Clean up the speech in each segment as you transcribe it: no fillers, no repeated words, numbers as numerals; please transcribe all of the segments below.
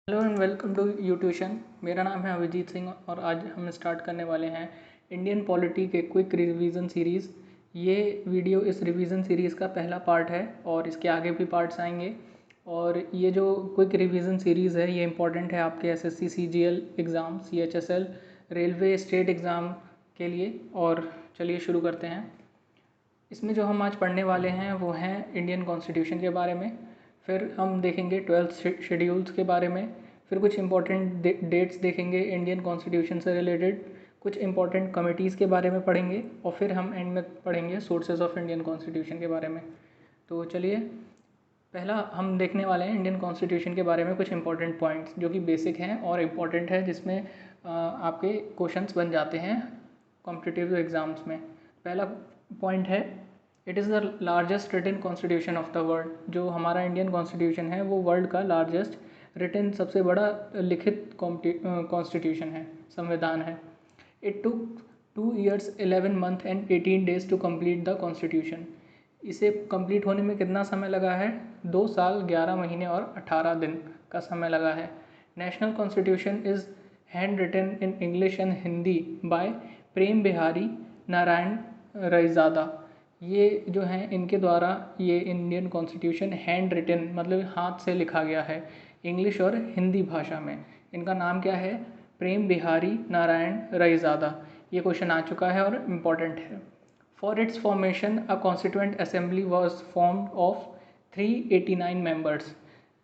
Hello and welcome to you tuition. मेरा नाम है अभिजीत सिंह और आज हम स्टार्ट करने वाले हैं इंडियन पॉलिटी के क्विक रिवीजन सीरीज़। ये वीडियो इस रिवीजन सीरीज़ का पहला पार्ट है और इसके आगे भी पार्ट्स आएंगे। और ये जो क्विक रिवीजन सीरीज़ है ये इंपॉर्टेंट है आपके SSC CGL exam, CHSL, railway state exam के लिए। और चलिए शुरू करते हैं। इसमें जो हम आज पढ़ने वाले हैं वो हैं इंडियन कॉन्स्टिट्यूशन के बारे में, फिर हम देखेंगे 12th शेड्यूल्स के बारे में, फिर कुछ इंपॉर्टेंट डेट्स देखेंगे इंडियन कॉन्स्टिट्यूशन से रिलेटेड, कुछ इंपॉर्टेंट कमिटीज़ के बारे में पढ़ेंगे और फिर हम एंड में पढ़ेंगे सोर्सेज ऑफ इंडियन कॉन्स्टिट्यूशन के बारे में। तो चलिए, पहला हम देखने वाले हैं इंडियन कॉन्स्टिट्यूशन के बारे में कुछ इंपॉर्टेंट पॉइंट्स जो कि बेसिक हैं और इम्पॉर्टेंट है, जिसमें आपके क्वेश्चंस बन जाते हैं कॉम्पिटिटिव एग्ज़ाम्स में। पहला पॉइंट है, it is the largest written constitution of the world. जो हमारा इंडियन कॉन्स्टिट्यूशन है वो वर्ल्ड का लार्जेस्ट रिटन, सबसे बड़ा लिखित कॉन्स्टिट्यूशन है, संविधान है। It took 2 years 11 month and 18 days to complete the constitution. इसे कंप्लीट होने में कितना समय लगा है? 2 साल 11 महीने और 18 दिन का समय लगा है। National constitution is handwritten in English and Hindi by Prem Behari Narain Raizada. ये जो हैं इनके द्वारा ये इंडियन कॉन्स्टिट्यूशन हैंड रिटन मतलब हाथ से लिखा गया है, इंग्लिश और हिंदी भाषा में। इनका नाम क्या है? प्रेम बिहारी नारायण रईज़ादा। ये क्वेश्चन आ चुका है और इम्पॉर्टेंट है। For its formation a constituent assembly was formed of 389 members.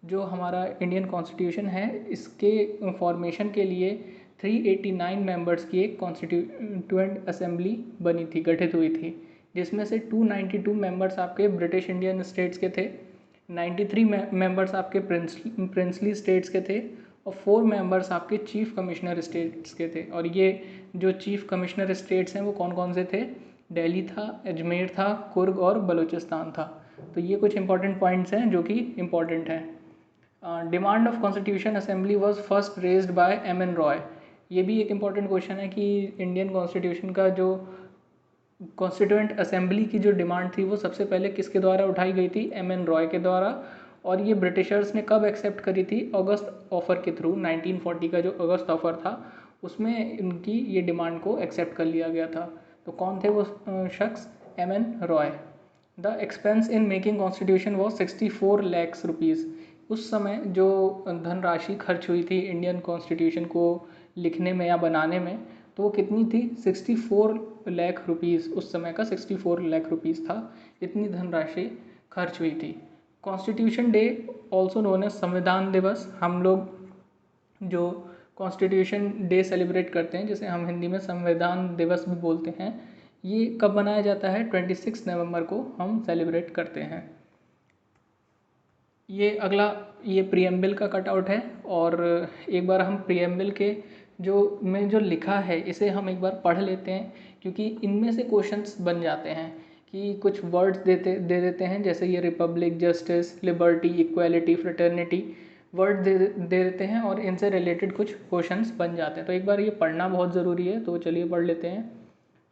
जो हमारा इंडियन कॉन्स्टिट्यूशन है इसके फॉर्मेशन के लिए 389 मेंबर्स की एक कॉन्स्टिट्यूएंट असेंबली बनी थी, गठित हुई थी, जिसमें से 292 मेंबर्स आपके ब्रिटिश इंडियन स्टेट्स के थे, 93 मेंबर्स आपके प्रिंसली स्टेट्स के थे और 4 मेंबर्स आपके चीफ कमिश्नर स्टेट्स के थे। और ये जो चीफ कमिश्नर स्टेट्स हैं वो कौन कौन से थे? दिल्ली था, अजमेर था, कुर्ग और बलूचिस्तान था। तो ये कुछ इंपॉर्टेंट पॉइंट्स हैं जो कि इम्पॉर्टेंट हैं। Demand of constitution assembly was first raised bye M.N.. Roy. ये भी एक इम्पॉर्टेंट क्वेश्चन है कि इंडियन कॉन्स्टिट्यूशन का जो कॉन्स्टिट्यूएंट असेंबली की जो डिमांड थी वो सबसे पहले किसके द्वारा उठाई गई थी? एम.एन. रॉय के द्वारा। और ये ब्रिटिशर्स ने कब एक्सेप्ट करी थी? अगस्त ऑफर के थ्रू। 1940 का जो अगस्त ऑफर था उसमें इनकी ये डिमांड को एक्सेप्ट कर लिया गया था। तो कौन थे वो शख्स? M.N.. Roy. The expense in making constitution was 64 lakhs rupees. उस समय जो धनराशि खर्च हुई थी इंडियन कॉन्स्टिट्यूशन को लिखने में या बनाने में, तो वो कितनी थी? 64 लाख रुपीज़। उस समय का 64 लाख रुपीज़ था, इतनी धनराशि खर्च हुई थी। Constitution day also known as संविधान दिवस। हम लोग जो कॉन्स्टिट्यूशन डे सेलिब्रेट करते हैं, जिसे हम हिंदी में संविधान दिवस भी बोलते हैं, ये कब मनाया जाता है? 26 नवंबर को हम सेलिब्रेट करते हैं। ये अगला, ये प्रीएम्बल का कटआउट है और एक बार हम प्रीएम्बल के जो लिखा है इसे हम एक बार पढ़ लेते हैं, क्योंकि इनमें से क्वेश्चंस बन जाते हैं कि कुछ वर्ड्स दे देते हैं, जैसे ये republic, justice, liberty, equality, fraternity word दे देते हैं और इनसे रिलेटेड कुछ क्वेश्चंस बन जाते हैं। तो एक बार ये पढ़ना बहुत ज़रूरी है, तो चलिए पढ़ लेते हैं।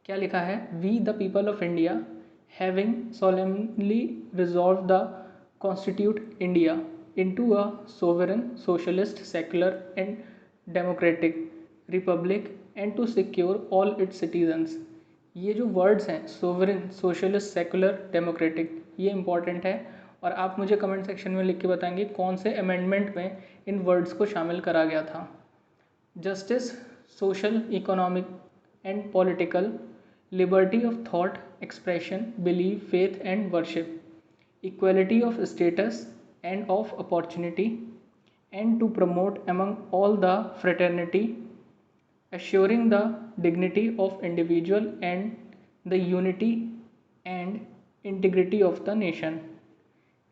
क्या लिखा है? We the people of India having solemnly resolved the constitute India into a sovereign, socialist, secular and democratic republic and to secure all its citizens। ये जो वर्ड्स हैं सोवरेन, सोशलिस्ट, सेकुलर, डेमोक्रेटिक, ये इंपॉर्टेंट है और आप मुझे comment section में लिख के बताएंगे कौन से अमेंडमेंट में इन वर्ड्स को शामिल करा गया था। Justice, social, economic and political, liberty of thought, expression, belief, faith and worship, equality of status and of opportunity, and to promote among all the fraternity, assuring the dignity of individual and the unity and integrity of the nation.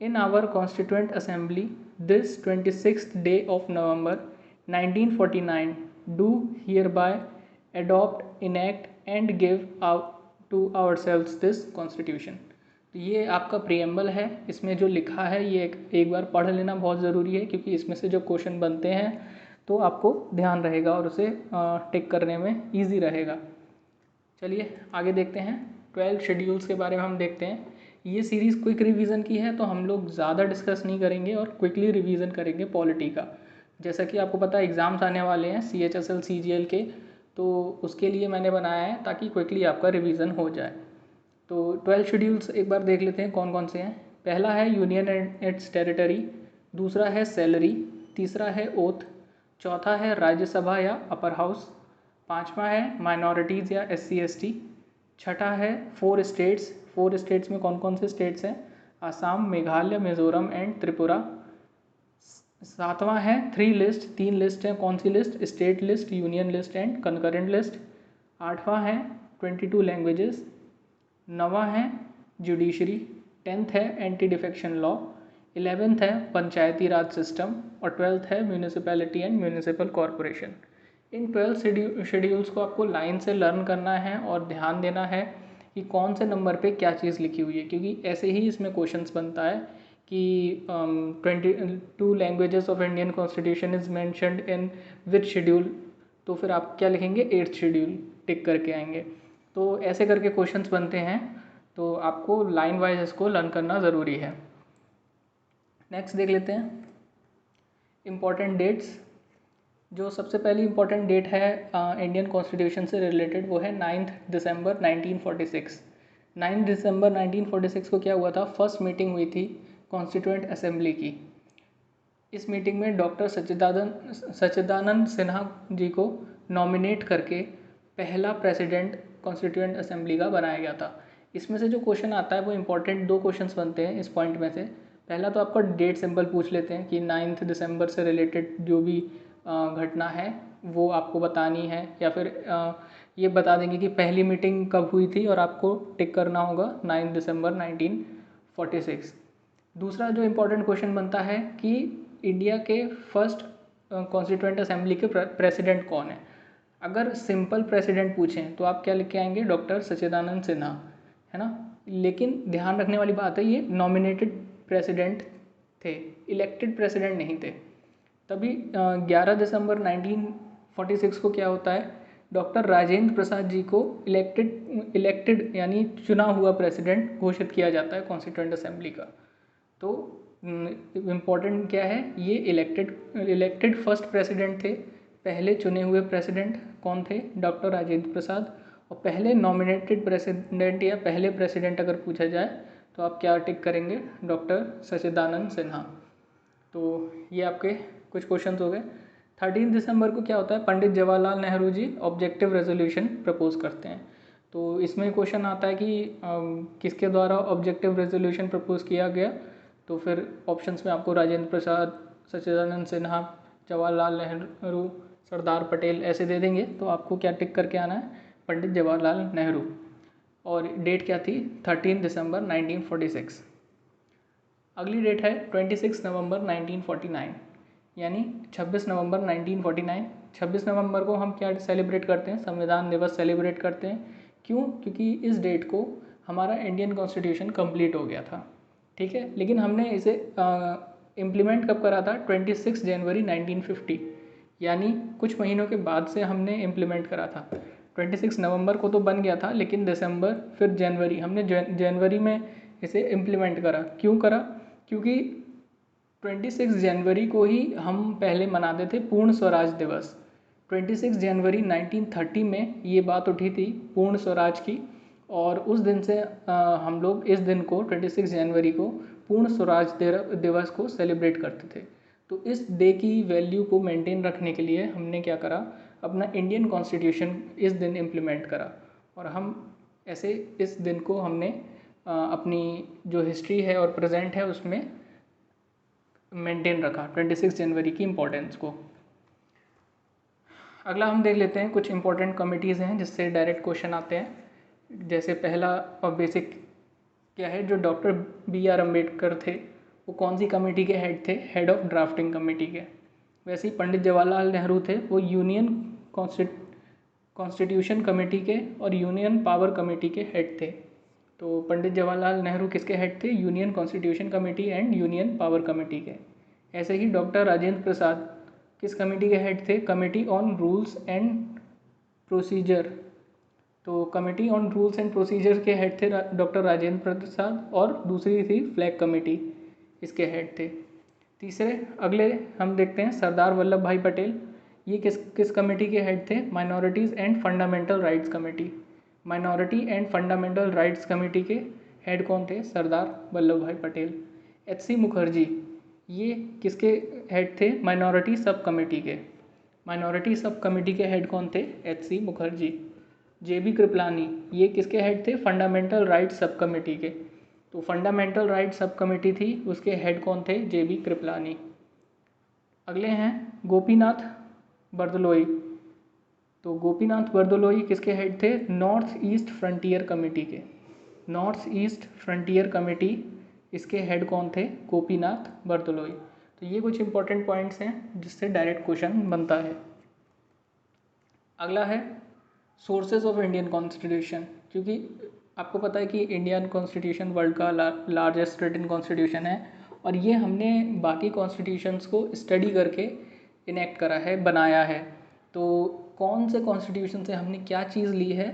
In our Constituent Assembly, this 26th day of November 1949, do hereby adopt, enact and give out to ourselves this Constitution। तो ये आपका preamble है, इसमें जो लिखा है ये एक बार पढ़ लेना बहुत ज़रूरी है, क्योंकि इसमें से जो क्वेश्चन बनते हैं तो आपको ध्यान रहेगा और उसे टिक करने में ईजी रहेगा। चलिए आगे देखते हैं। 12 शेड्यूल्स के बारे में हम देखते हैं। ये सीरीज़ क्विक रिवीजन की है, तो हम लोग ज़्यादा डिस्कस नहीं करेंगे और क्विकली रिवीजन करेंगे पॉलिटी का। जैसा कि आपको पता है एग्ज़ाम्स आने वाले हैं CHSL CGL के, तो उसके लिए मैंने बनाया है ताकि क्विकली आपका रिवीजन हो जाए। तो 12 शेड्यूल्स एक बार देख लेते हैं कौन कौन से हैं। पहला है यूनियन एंड इट्स टेरिटरी, दूसरा है सैलरी, तीसरा है ओथ, चौथा है राज्यसभा या अपर हाउस, पांचवा है माइनॉरिटीज़ या SC ST, छठा है 4 स्टेट्स। 4 स्टेट्स में कौन कौन से स्टेट्स हैं? असम, मेघालय, मिजोरम एंड त्रिपुरा। सातवां है 3 लिस्ट, 3 लिस्ट हैं। कौन सी list? State list, union list and concurrent list. आठवां है 22 लैंग्वेजेस। नौवां है जुडिशरी। 10th है एंटी डिफेक्शन लॉ। 11th है पंचायती राज सिस्टम और 12th है municipality and municipal corporation. In 12 schedules को आपको लाइन से लर्न करना है और ध्यान देना है कि कौन से नंबर पे क्या चीज़ लिखी हुई है, क्योंकि ऐसे ही इसमें क्वेश्चंस बनता है कि 22 languages of Indian constitution is mentioned in which schedule, तो फिर आप क्या लिखेंगे? 8th शेड्यूल टिक करके आएंगे। तो ऐसे करके क्वेश्चंस बनते हैं, तो आपको लाइन वाइज इसको लर्न करना ज़रूरी है। नेक्स्ट देख लेते हैं इम्पॉर्टेंट डेट्स। जो सबसे पहली इम्पॉर्टेंट डेट है इंडियन कॉन्स्टिट्यूशन से रिलेटेड, वो है 9 दिसंबर 1946। 9 दिसंबर 1946 को क्या हुआ था? फर्स्ट मीटिंग हुई थी कॉन्स्टिट्यूएंट असेंबली की। इस मीटिंग में डॉक्टर सच्चिदानंद सिन्हा जी को नॉमिनेट करके पहला प्रेसिडेंट कॉन्स्टिट्यूएंट असेंबली का बनाया गया था। इसमें से जो क्वेश्चन आता है वो इम्पोर्टेंट 2 क्वेश्चंस बनते हैं इस पॉइंट में से। पहला तो आपका डेट सिंपल पूछ लेते हैं कि 9 दिसंबर से रिलेटेड जो भी घटना है वो आपको बतानी है, या फिर ये बता देंगे कि पहली मीटिंग कब हुई थी और आपको टिक करना होगा 9 दिसंबर 1946। दूसरा जो इम्पोर्टेंट क्वेश्चन बनता है कि इंडिया के फर्स्ट कॉन्स्टिट्यूएंट असेंबली के प्रेसिडेंट कौन है। अगर सिंपल प्रेसिडेंट पूछें तो आप क्या लिख के आएंगे? डॉक्टर सच्चिदानंद सिन्हा, है ना। लेकिन ध्यान रखने वाली बात है ये नॉमिनेटेड प्रेसिडेंट थे, इलेक्टेड प्रेसिडेंट नहीं थे। तभी 11 दिसंबर 1946 को क्या होता है? डॉक्टर राजेंद्र प्रसाद जी को इलेक्टेड यानी चुना हुआ प्रेसिडेंट घोषित किया जाता है कॉन्स्टिट्यूएंट असेंबली का। तो इम्पॉर्टेंट क्या है? ये इलेक्टेड फर्स्ट प्रेसिडेंट थे। पहले चुने हुए प्रेसिडेंट कौन थे? डॉक्टर राजेंद्र प्रसाद। और पहले नॉमिनेटेड प्रेसिडेंट या पहले प्रेसिडेंट अगर पूछा जाए तो आप क्या टिक करेंगे? डॉक्टर सच्चिदानंद सिन्हा। तो ये आपके कुछ क्वेश्चंस हो गए। 13 दिसंबर को क्या होता है? Pandit Jawaharlal Nehru ji objective resolution propose करते हैं। तो इसमें क्वेश्चन आता है कि किसके द्वारा ऑब्जेक्टिव रेजोल्यूशन प्रपोज किया गया? तो फिर ऑप्शंस में आपको राजेंद्र प्रसाद, सच्चिदानंद सिन्हा, जवाहरलाल नेहरू, सरदार पटेल ऐसे दे देंगे। तो आपको क्या टिक करके आना है? पंडित जवाहरलाल नेहरू। और डेट क्या थी? 13 दिसंबर 1946। अगली डेट है 26 नवंबर 1949, यानी 26 नवंबर 1949। 26 नवंबर को हम क्या सेलिब्रेट करते हैं? संविधान दिवस सेलिब्रेट करते हैं। क्यों? क्योंकि इस डेट को हमारा इंडियन कॉन्स्टिट्यूशन कंप्लीट हो गया था, ठीक है। लेकिन हमने इसे इम्प्लीमेंट कब करा था? 26 जनवरी 1950, यानी कुछ महीनों के बाद से हमने इम्प्लीमेंट करा था। 26 नवंबर को तो बन गया था, लेकिन दिसंबर फिर जनवरी, हमने जनवरी में इसे इम्प्लीमेंट करा। क्यों करा? क्योंकि 26 जनवरी को ही हम पहले मनाते थे पूर्ण स्वराज दिवस। 26 जनवरी 1930 में ये बात उठी थी पूर्ण स्वराज की, और उस दिन से हम लोग इस दिन को 26 जनवरी को पूर्ण स्वराज दिवस को सेलिब्रेट करते थे। तो इस डे की वैल्यू को मेंटेन रखने के लिए हमने क्या करा? अपना इंडियन कॉन्स्टिट्यूशन इस दिन इम्प्लीमेंट करा, और हम ऐसे इस दिन को हमने अपनी जो हिस्ट्री है और प्रेजेंट है उसमें मेंटेन रखा 26 जनवरी की इम्पोर्टेंस को। अगला हम देख लेते हैं कुछ इंपॉर्टेंट कमिटीज़ हैं जिससे डायरेक्ट क्वेश्चन आते हैं। जैसे पहला और बेसिक क्या है? जो डॉक्टर BR अम्बेडकर थे वो कौन सी कमेटी के हेड थे? हेड ऑफ ड्राफ्टिंग कमेटी के। वैसे ही पंडित जवाहरलाल नेहरू थे, वो यूनियन कॉन्स्टिट्यूशन कमेटी के और यूनियन पावर कमेटी के हेड थे। तो पंडित जवाहरलाल नेहरू किसके हेड थे? Union constitution committee and union power committee के। ऐसे ही डॉक्टर राजेंद्र प्रसाद किस कमेटी के हेड थे? Committee on rules and procedure. तो committee on rules and procedure के हेड थे डॉक्टर राजेंद्र प्रसाद, और दूसरी थी फ्लैग कमेटी, इसके हेड थे। तीसरे अगले हम देखते हैं सरदार वल्लभ भाई पटेल। ये किस कमेटी के हेड थे? Minorities and fundamental rights committee. Minority and fundamental rights committee के हेड कौन थे? सरदार वल्लभ भाई पटेल। एच.सी. मुखर्जी, ये किसके हेड थे? माइनॉरिटी सब कमेटी के। माइनॉरिटी सब कमेटी के हेड कौन थे? एच.सी. मुखर्जी। जे.बी. कृपलानी, ये किसके हेड थे? फंडामेंटल राइट्स सब कमेटी के। तो फंडामेंटल राइट्स सब कमेटी थी, उसके हेड कौन थे? जे.बी. कृपलानी। अगले हैं गोपीनाथ बरदलोई। तो गोपीनाथ बरदलोई किसके हेड थे? नॉर्थ ईस्ट फ्रंटियर कमेटी के। नॉर्थ ईस्ट फ्रंटियर कमेटी, इसके हेड कौन थे? गोपीनाथ बरदलोई। तो ये कुछ इंपॉर्टेंट पॉइंट्स हैं जिससे डायरेक्ट क्वेश्चन बनता है। अगला है सोर्सेज ऑफ इंडियन कॉन्स्टिट्यूशन। क्योंकि आपको पता है कि इंडियन कॉन्स्टिट्यूशन वर्ल्ड का लार्जेस्ट रिटन कॉन्स्टिट्यूशन है और ये हमने बाकी कॉन्स्टिट्यूशंस को स्टडी करके इनेक्ट करा है, बनाया है। तो कौन से कॉन्स्टिट्यूशन से हमने क्या चीज़ ली है,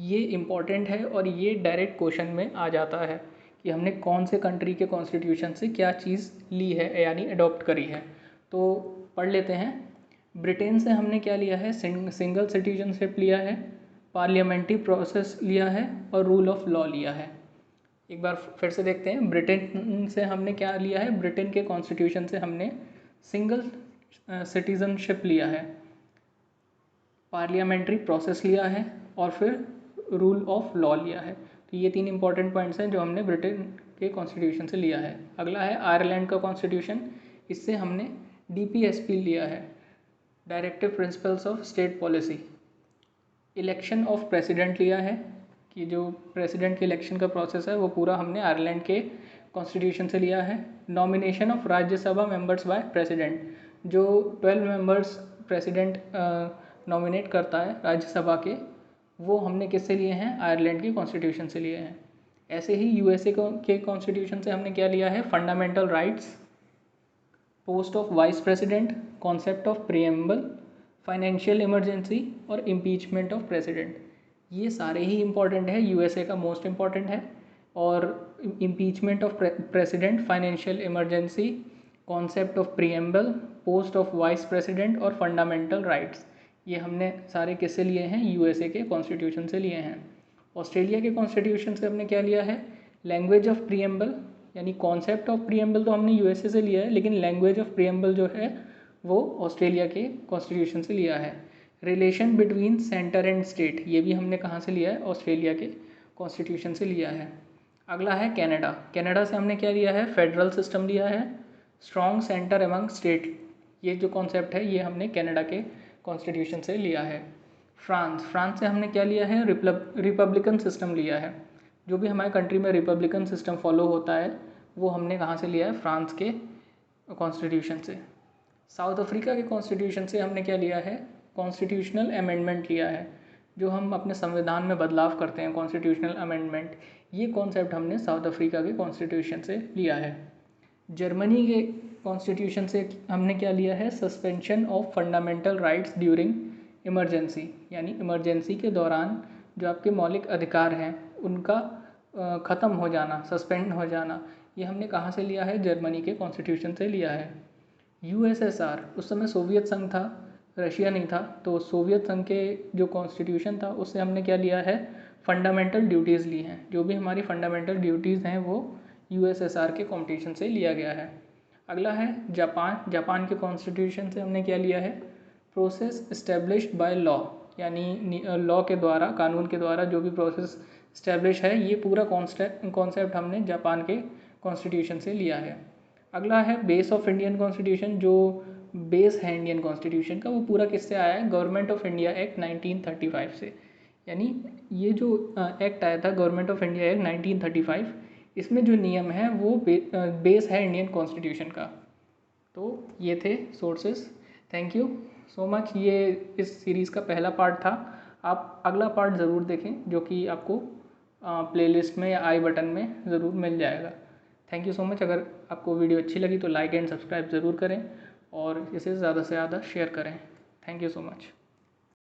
ये इम्पॉर्टेंट है और ये डायरेक्ट क्वेश्चन में आ जाता है कि हमने कौन से कंट्री के कॉन्स्टिट्यूशन से क्या चीज़ ली है यानी अडॉप्ट करी है। तो पढ़ लेते हैं। ब्रिटेन से हमने क्या लिया है? सिंगल सिटीजनशिप लिया है, पार्लियामेंट्री प्रोसेस लिया है और रूल ऑफ लॉ लिया है। एक बार फिर से देखते हैं। ब्रिटेन से हमने क्या लिया है? ब्रिटेन के कॉन्स्टिट्यूशन से हमने सिंगल सिटीजनशिप लिया है, पार्लियामेंट्री प्रोसेस लिया है और फिर रूल ऑफ लॉ लिया है। तो ये 3 इंपॉर्टेंट पॉइंट्स हैं जो हमने ब्रिटेन के कॉन्स्टिट्यूशन से लिया है। अगला है आयरलैंड का कॉन्स्टिट्यूशन। इससे हमने DPSP लिया है, directive principles of state policy. Election of president लिया है कि जो प्रेसिडेंट के इलेक्शन का प्रोसेस है वो पूरा हमने आयरलैंड के कॉन्स्टिट्यूशन से लिया है। Nomination of Rajya Sabha members by president, जो 12 मेंबर्स प्रेसिडेंट नॉमिनेट करता है राज्यसभा के, वो हमने किससे लिए हैं? आयरलैंड के कॉन्स्टिट्यूशन से लिए हैं। ऐसे ही USA के कॉन्स्टिट्यूशन से हमने क्या लिया है? Fundamental rights, post of vice president, concept of preamble, financial emergency और इम्पीचमेंट ऑफ प्रेसिडेंट। ये सारे ही इंपॉर्टेंट है, USA का मोस्ट इम्पॉर्टेंट है। और impeachment of president, financial emergency, concept of preamble, post of vice president और फंडामेंटल राइट्स, ये हमने सारे किससे लिए हैं? USA के कॉन्स्टिट्यूशन से लिए हैं। ऑस्ट्रेलिया के कॉन्स्टिट्यूशन से हमने क्या लिया है? लैंग्वेज ऑफ प्रीएम्बल, यानी कॉन्सेप्ट ऑफ प्रीएम्बल तो हमने USA से लिया है, लेकिन लैंग्वेज ऑफ प्रीएम्बल जो है वो ऑस्ट्रेलिया के कॉन्स्टिट्यूशन से लिया है। Relation between centre and state, ये भी हमने कहाँ से लिया है? ऑस्ट्रेलिया के कॉन्स्टिट्यूशन से लिया है। अगला है कनाडा। कनाडा से हमने क्या लिया है? फेडरल सिस्टम लिया है, स्ट्रॉन्ग सेंटर अमंग स्टेट, ये जो कॉन्सेप्ट है ये हमने कनाडा के कॉन्स्टिट्यूशन से लिया है। फ्रांस से हमने क्या लिया है? रिपब्लिकन सिस्टम लिया है। जो भी हमारे कंट्री में रिपब्लिकन सिस्टम फॉलो होता है वो हमने कहाँ से लिया है? फ्रांस के कॉन्स्टिट्यूशन से। साउथ अफ्रीका के कॉन्स्टिट्यूशन से हमने क्या लिया है? कॉन्स्टिट्यूशनल अमेंडमेंट लिया है। जो हम अपने संविधान में बदलाव करते हैं, कॉन्स्टिट्यूशनल अमेंडमेंट, ये कॉन्सेप्ट हमने साउथ अफ्रीका के कॉन्स्टिट्यूशन से लिया है। जर्मनी के कॉन्स्टिट्यूशन से हमने क्या लिया है? Suspension of fundamental rights during emergency, यानी इमरजेंसी के दौरान जो आपके मौलिक अधिकार हैं उनका ख़त्म हो जाना, सस्पेंड हो जाना, ये हमने कहाँ से लिया है? जर्मनी के कॉन्स्टिट्यूशन से लिया है। USSR, उस समय सोवियत संघ था, रशिया नहीं था, तो सोवियत संघ के जो कॉन्स्टिट्यूशन था उससे हमने क्या लिया है? फंडामेंटल ड्यूटीज़ ली हैं। जो भी हमारी फंडामेंटल ड्यूटीज़ हैं वो USSR के कॉम्पिटिशन से लिया गया है। अगला है जापान। जापान के कॉन्स्टिट्यूशन से हमने क्या लिया है? प्रोसेस इस्टेब्लिश्ड बाय लॉ, यानी लॉ के द्वारा, कानून के द्वारा जो भी प्रोसेस इस्टेब्लिश है, ये पूरा कॉन्सेप्ट हमने जापान के कॉन्स्टिट्यूशन से लिया है। अगला है बेस ऑफ इंडियन कॉन्स्टिट्यूशन। जो बेस है इंडियन कॉन्स्टिट्यूशन का वो पूरा किससे आया है? गवर्नमेंट ऑफ इंडिया एक्ट 1935 से। यानी ये जो एक्ट आया था गवर्नमेंट ऑफ इंडिया एक्ट 1935, इसमें जो नियम है वो बेस है इंडियन कॉन्स्टिट्यूशन का। तो ये थे sources. Thank you so much. ये इस सीरीज़ का पहला पार्ट था। आप अगला पार्ट ज़रूर देखें जो कि आपको प्लेलिस्ट में या आई बटन में ज़रूर मिल जाएगा। Thank you so much. अगर आपको वीडियो अच्छी लगी तो लाइक एंड सब्सक्राइब ज़रूर करें और इसे ज़्यादा से ज़्यादा शेयर करें। Thank you so much.